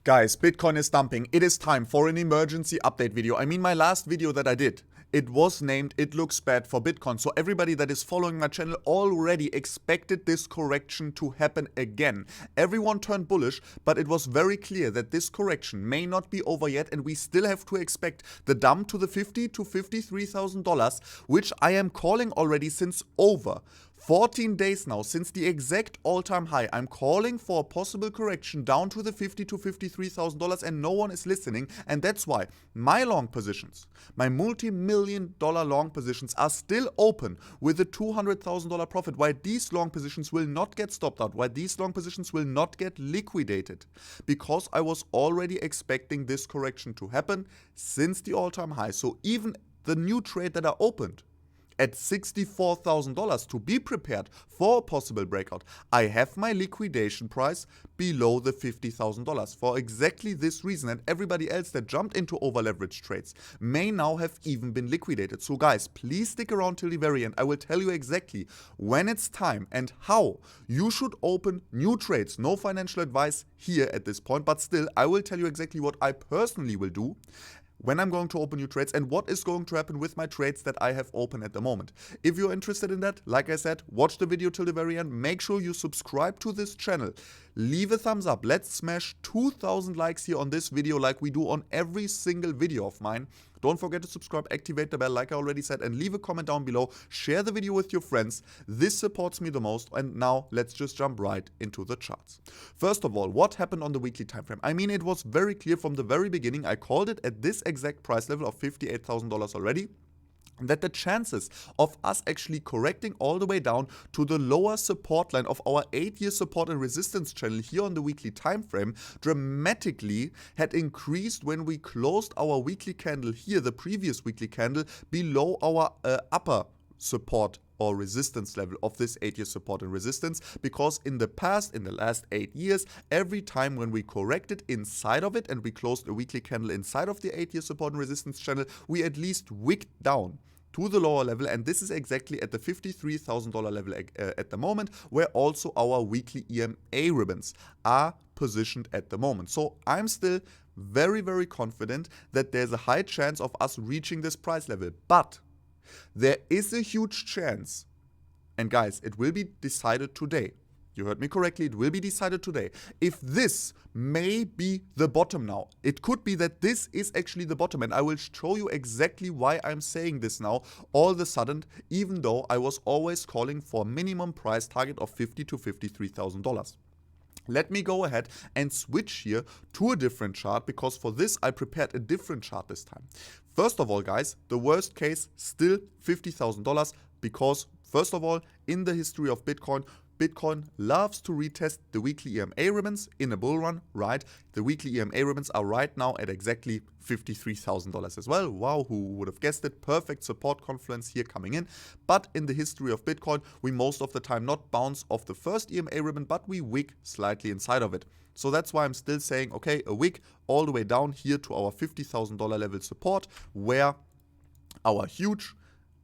Guys, Bitcoin is dumping. It is time for an emergency update video. I mean, my last video that I did, it was named It Looks Bad for Bitcoin. So everybody that is following my channel already expected this correction to happen again. Everyone turned bullish, but it was very clear that this correction may not be over yet, and we still have to expect the dump to the $50,000 to $53,000, which I am calling already since over 14 days now, since the exact all-time high. I'm calling for a possible correction down to the $50,000 to $53,000, and no one is listening. And that's why my long positions, my multi-million-dollar long positions, are still open with a $200,000 profit. Why these long positions will not get stopped out, why these long positions will not get liquidated, because I was already expecting this correction to happen since the all-time high. So even the new trade that I opened at $64,000 to be prepared for a possible breakout, I have my liquidation price below the $50,000 for exactly this reason. And everybody else that jumped into over-leveraged trades may now have even been liquidated. So guys, please stick around till the very end. I will tell you exactly when it's time and how you should open new trades. No financial advice here at this point, but still, I will tell you exactly what I personally will do when I'm going to open new trades and what is going to happen with my trades that I have open at the moment. If you're interested in that, like I said, watch the video till the very end. Make sure you subscribe to this channel. Leave a thumbs up. Let's smash 2,000 likes here on this video like we do on every single video of mine. Don't forget to subscribe, activate the bell like I already said, and leave a comment down below. Share the video with your friends. This supports me the most. And now let's just jump right into the charts. First of all, what happened on the weekly time frame? I mean, it was very clear from the very beginning. I called it at this exact price level of $58,000 already, that the chances of us actually correcting all the way down to the lower support line of our 8-year support and resistance channel here on the weekly time frame dramatically had increased when we closed our weekly candle here, the previous weekly candle, below our upper support or resistance level of this 8-year support and resistance, because in the past, in the last 8 years, every time when we corrected inside of it and we closed a weekly candle inside of the 8-year support and resistance channel, we at least wicked down to the lower level, and this is exactly at the $53,000 level at the moment, where also our weekly EMA ribbons are positioned at the moment. So I'm still very, very confident that there's a high chance of us reaching this price level, but there is a huge chance, and guys, it will be decided today. You heard me correctly, it will be decided today. If this may be the bottom now, it could be that this is actually the bottom, and I will show you exactly why I'm saying this now all of a sudden, even though I was always calling for a minimum price target of $50,000 to $53,000. Let me go ahead and switch here to a different chart, because for this I prepared a different chart this time. First of all, guys, the worst case still $50,000, because first of all, in the history of Bitcoin, Bitcoin loves to retest the weekly EMA ribbons in a bull run, right? The weekly EMA ribbons are right now at exactly $53,000 as well. Wow, who would have guessed it? Perfect support confluence here coming in. But in the history of Bitcoin, we most of the time not bounce off the first EMA ribbon, but we wick slightly inside of it. So that's why I'm still saying, okay, a wick all the way down here to our $50,000 level support, where our huge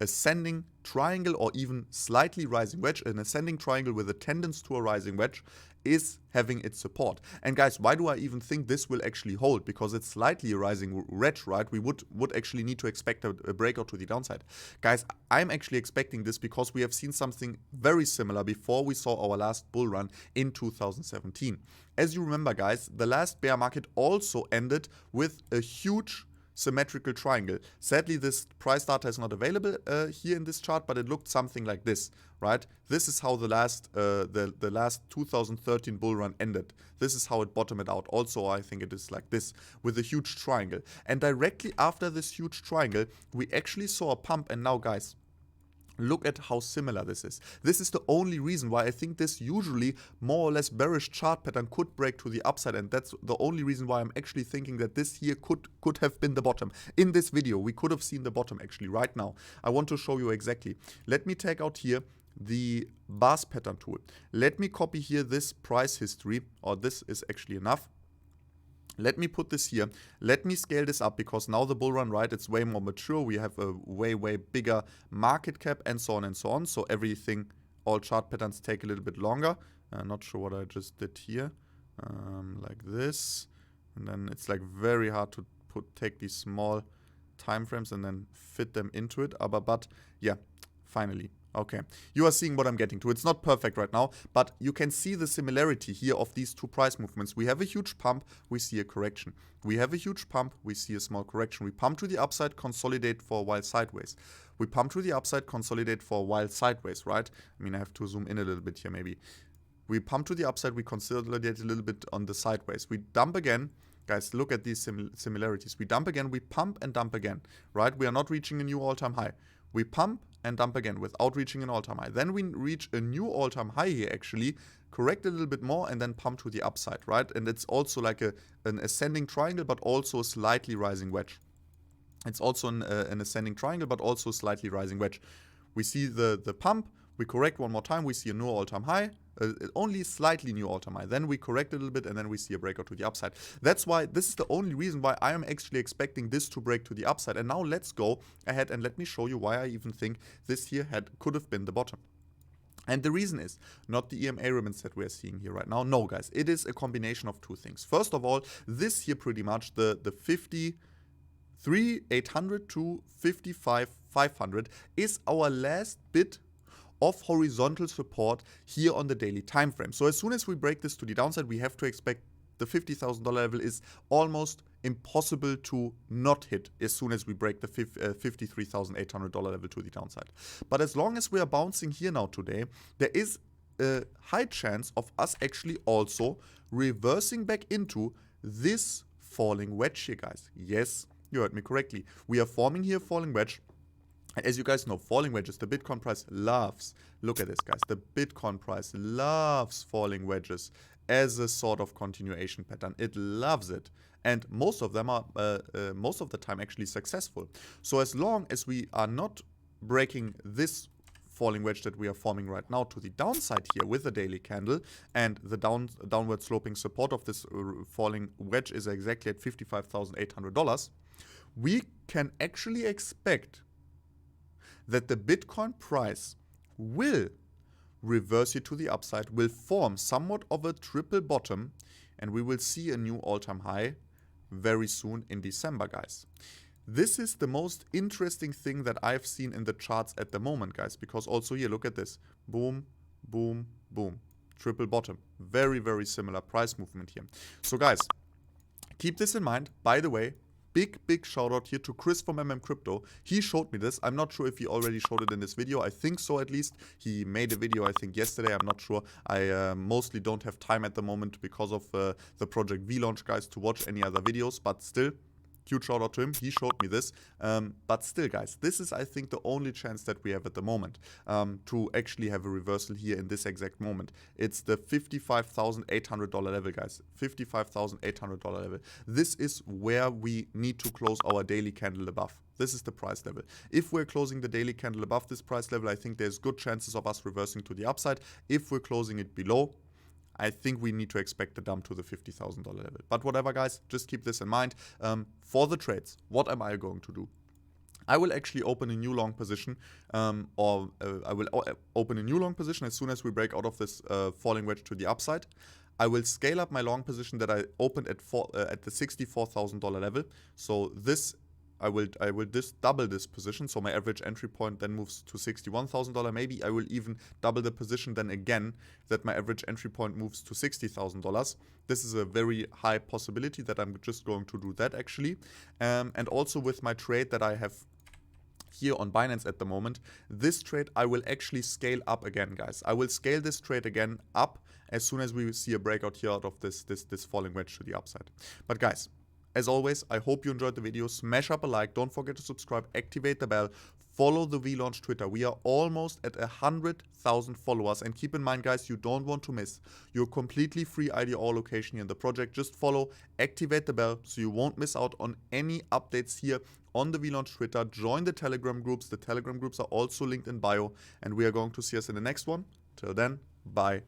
ascending triangle, or even slightly rising wedge, an ascending triangle with a tendency to a rising wedge, is having its support. And guys, why do I even think this will actually hold? Because it's slightly a rising wedge, right? We would actually need to expect a breakout to the downside. Guys, I'm actually expecting this because we have seen something very similar before we saw our last bull run in 2017. As you remember, guys, the last bear market also ended with a huge symmetrical triangle. Sadly, this price data is not available here in this chart, but it looked something like this, right? This is how the last 2013 bull run ended. This is how it bottomed out. Also, I think it is like this, with a huge triangle. And directly after this huge triangle, we actually saw a pump. And now, guys, look at how similar this is. This is the only reason why I think this usually more or less bearish chart pattern could break to the upside, and that's the only reason why I'm actually thinking that this here could have been the bottom. In this video, we could have seen the bottom actually right now. I want to show you exactly. Let me take out here the bars pattern tool. Let me copy here this price history, or this is actually enough. Let me put this here. Let me scale this up, because now the bull run, right, it's way more mature. We have a way bigger market cap and so on and so on. So everything, all chart patterns take a little bit longer. Not sure what I just did here. Like this. And then it's like very hard to take these small time frames and then fit them into it. But yeah, finally. Okay, you are seeing what I'm getting to. It's not perfect right now, but you can see the similarity here of these two price movements. We have a huge pump, we see a correction. We have a huge pump, we see a small correction. We pump to the upside, consolidate for a while sideways. We pump to the upside, consolidate for a while sideways, right? I mean, I have to zoom in a little bit here maybe. We pump to the upside, we consolidate a little bit on the sideways. We dump again. Guys, look at these similarities. We dump again, we pump and dump again, right? We are not reaching a new all-time high. We pump and dump again without reaching an all-time high. Then we reach a new all-time high here actually, correct a little bit more and then pump to the upside, right? And it's also like an ascending triangle but also a slightly rising wedge. It's also an ascending triangle but also a slightly rising wedge. We see the pump, we correct one more time, we see a new all-time high, only slightly new all-time high. Then we correct a little bit and then we see a breakout to the upside. That's why, this is the only reason why I am actually expecting this to break to the upside. And now let's go ahead and let me show you why I even think this here could have been the bottom. And the reason is not the EMA ribbons that we're seeing here right now. No, guys, it is a combination of two things. First of all, this here pretty much, the 53,800 to 55,500 is our last bit of horizontal support here on the daily time frame. So as soon as we break this to the downside, we have to expect the $50,000 level is almost impossible to not hit as soon as we break the $53,800 level to the downside. But as long as we are bouncing here now today, there is a high chance of us actually also reversing back into this falling wedge here, guys. Yes, you heard me correctly. We are forming here a falling wedge. As you guys know, falling wedges, the Bitcoin price loves, look at this guys, the Bitcoin price loves falling wedges as a sort of continuation pattern. It loves it. And most of them are, most of the time actually successful. So as long as we are not breaking this falling wedge that we are forming right now to the downside here with the daily candle, and the downward sloping support of this falling wedge is exactly at $55,800, we can actually expect that the Bitcoin price will reverse here to the upside, will form somewhat of a triple bottom, and we will see a new all-time high very soon in December, guys. This is the most interesting thing that I've seen in the charts at the moment, guys, because also here, look at this. Boom, boom, boom. Triple bottom. Very, very similar price movement here. So, guys, keep this in mind. By the way, big shout out here to Chris from Crypto. He showed me this. I'm not sure if he already showed it in this video. I think so, at least. He made a video, I think, yesterday. I'm not sure. I mostly don't have time at the moment because of the project V-Launch, guys, to watch any other videos. But still, huge shout out to him. He showed me this. But still, guys, this is, I think, the only chance that we have at the moment to actually have a reversal here in this exact moment. It's the $55,800 level, guys. $55,800 level. This is where we need to close our daily candle above. This is the price level. If we're closing the daily candle above this price level, I think there's good chances of us reversing to the upside. If we're closing it below, I think we need to expect a dump to the $50,000 level. But whatever, guys, just keep this in mind. For the trades, what am I going to do? I will actually open a new long position, I will open a new long position as soon as we break out of this falling wedge to the upside. I will scale up my long position that I opened at the $64,000 level. So this I will double this position, so my average entry point then moves to $61,000. Maybe I will even double the position then again, that my average entry point moves to $60,000. This is a very high possibility that I'm just going to do that actually. And also with my trade that I have here on Binance at the moment, this trade I will actually scale up again, guys. I will scale this trade again up as soon as we see a breakout here out of this falling wedge to the upside. But guys, as always, I hope you enjoyed the video. Smash up a like. Don't forget to subscribe. Activate the bell. Follow the V-Launch Twitter. We are almost at 100,000 followers. And keep in mind, guys, you don't want to miss your completely free IDO location here in the project. Just follow, activate the bell so you won't miss out on any updates here on the V-Launch Twitter. Join the Telegram groups. The Telegram groups are also linked in bio. And we are going to see us in the next one. Till then, bye.